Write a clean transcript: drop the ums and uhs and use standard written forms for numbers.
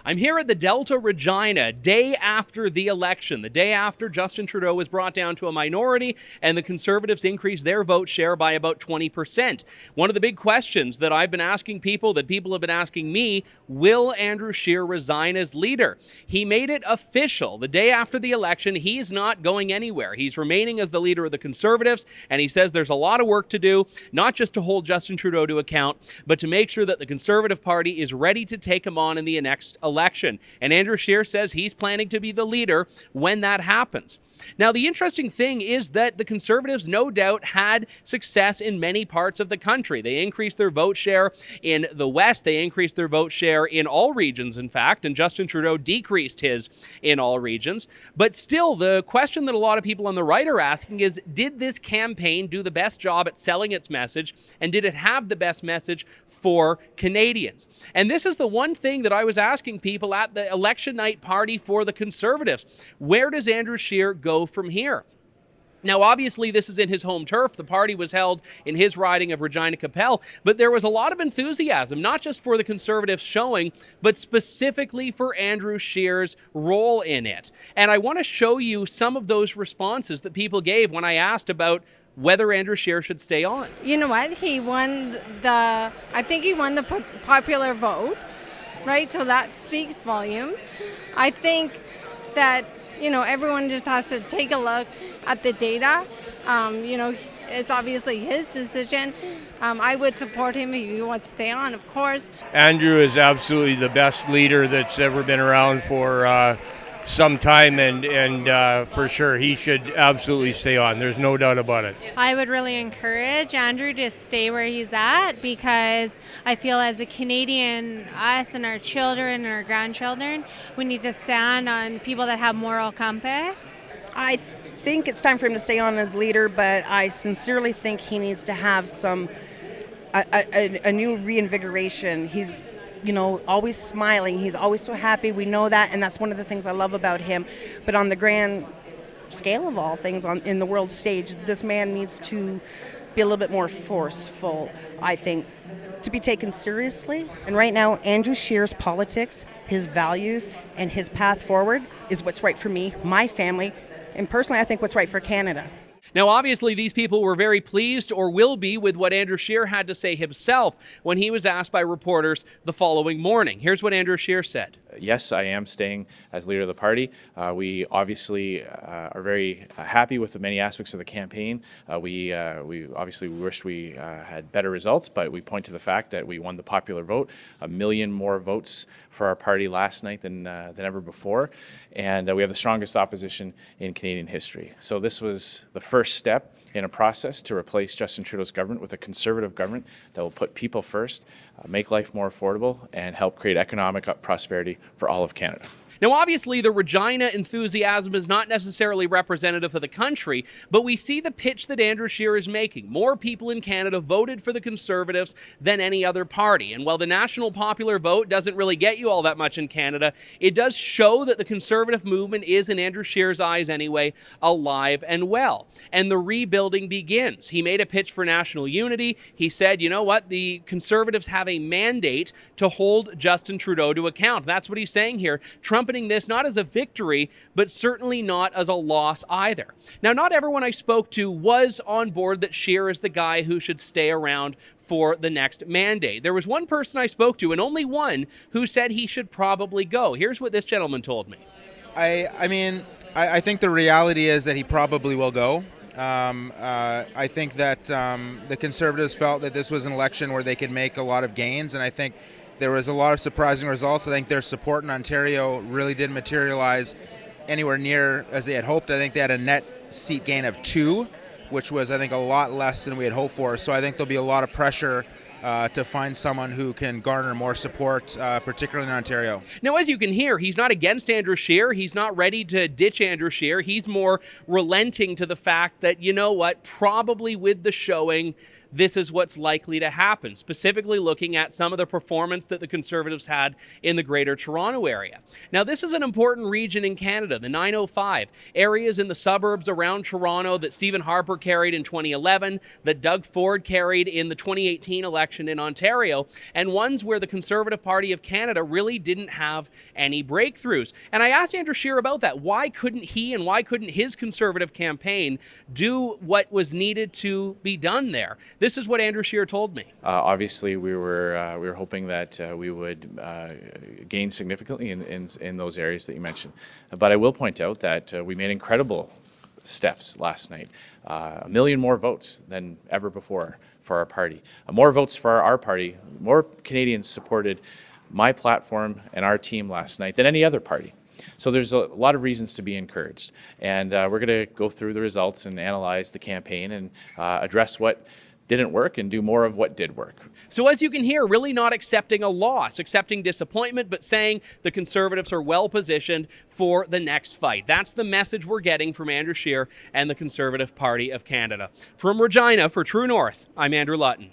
I'm here at the Delta Regina, day after the election, the day after Justin Trudeau was brought down to a minority and the Conservatives increased their vote share by about 20%. One of the big questions that I've been asking people, that people have been asking me, will Andrew Scheer resign as leader? He made it official. The day after the election, he's not going anywhere. He's remaining as the leader of the Conservatives, and he says there's a lot of work to do, not just to hold Justin Trudeau to account, but to make sure that the Conservative Party is ready to take him on in the next election. And Andrew Scheer says he's planning to be the leader when that happens. Now, the interesting thing is that the Conservatives no doubt had success in many parts of the country. They increased their vote share in the West. They increased their vote share in all regions, in fact, and Justin Trudeau decreased his in all regions. But still, the question that a lot of people on the right are asking is, did this campaign do the best job at selling its message, and did it have the best message for Canadians? And this is the one thing that I was asking people at the election night party for the Conservatives. Where does Andrew Scheer go from here? Now, obviously, this is in his home turf. The party was held in his riding of Regina Capel, but there was a lot of enthusiasm, not just for the Conservatives showing, but specifically for Andrew Scheer's role in it. And I want to show you some of those responses that people gave when I asked about whether Andrew Scheer should stay on. You know what? I think he won the popular vote, right? So that speaks volumes. I think that everyone just has to take a look at the data. It's obviously his decision. I would support him if he wants to stay on, of course. Andrew is absolutely the best leader that's ever been around for some time, and for sure he should absolutely stay on. There's no doubt about it. I would really encourage Andrew to stay where he's at, because I feel as a Canadian, us and our children and our grandchildren, we need to stand on people that have moral compass. I think it's time for him to stay on as leader, but I sincerely think he needs to have a new reinvigoration. He's always smiling. He's always so happy. We know that, and that's one of the things I love about him. But on the grand scale of all things, in the world stage, this man needs to be a little bit more forceful, I think, to be taken seriously. And right now, Andrew Scheer's politics, his values, and his path forward is what's right for me, my family, and personally, I think what's right for Canada. Now, obviously, these people were very pleased, or will be, with what Andrew Scheer had to say himself when he was asked by reporters the following morning. Here's what Andrew Scheer said. Yes, I am staying as leader of the party. We obviously are very happy with the many aspects of the campaign. We obviously wished we had better results, but we point to the fact that we won the popular vote, 1 million more votes for our party last night than ever before, and we have the strongest opposition in Canadian history. So this was the first step in a process to replace Justin Trudeau's government with a Conservative government that will put people first, make life more affordable, and help create economic prosperity for all of Canada. Now, obviously, the Regina enthusiasm is not necessarily representative of the country, but we see the pitch that Andrew Scheer is making. More people in Canada voted for the Conservatives than any other party. And while the national popular vote doesn't really get you all that much in Canada, it does show that the Conservative movement is, in Andrew Scheer's eyes anyway, alive and well. And the rebuilding begins. He made a pitch for national unity. He said, you know what, the Conservatives have a mandate to hold Justin Trudeau to account. That's what he's saying here. Trumpeting this not as a victory, but certainly not as a loss either. Now, not everyone I spoke to was on board that Scheer is the guy who should stay around for the next mandate. There was one person I spoke to, and only one, who said he should probably go. Here's what this gentleman told me. I think the reality is that he probably will go. I think that the Conservatives felt that this was an election where they could make a lot of gains, and I think there was a lot of surprising results. I think their support in Ontario really didn't materialize anywhere near as they had hoped. I think they had a net seat gain of 2, which was, I think, a lot less than we had hoped for. So I think there'll be a lot of pressure to find someone who can garner more support, particularly in Ontario. Now, as you can hear, he's not against Andrew Scheer. He's not ready to ditch Andrew Scheer. He's more relenting to the fact that, you know what, probably with the showing, this is what's likely to happen, specifically looking at some of the performance that the Conservatives had in the Greater Toronto area. Now, this is an important region in Canada, the 905, areas in the suburbs around Toronto that Stephen Harper carried in 2011, that Doug Ford carried in the 2018 election, election in Ontario, and ones where the Conservative Party of Canada really didn't have any breakthroughs. And I asked Andrew Scheer about that. Why couldn't he and why couldn't his Conservative campaign do what was needed to be done there? This is what Andrew Scheer told me. Obviously, we were hoping that we would gain significantly in those areas that you mentioned. But I will point out that we made incredible steps last night. 1 million more votes than ever before for our party. More votes for our party. More Canadians supported my platform and our team last night than any other party. So there's a lot of reasons to be encouraged. And we're going to go through the results and analyze the campaign and address what didn't work and do more of what did work. So as you can hear, really not accepting a loss, accepting disappointment, but saying the Conservatives are well positioned for the next fight. That's the message we're getting from Andrew Scheer and the Conservative Party of Canada. From Regina, for True North, I'm Andrew Lawton.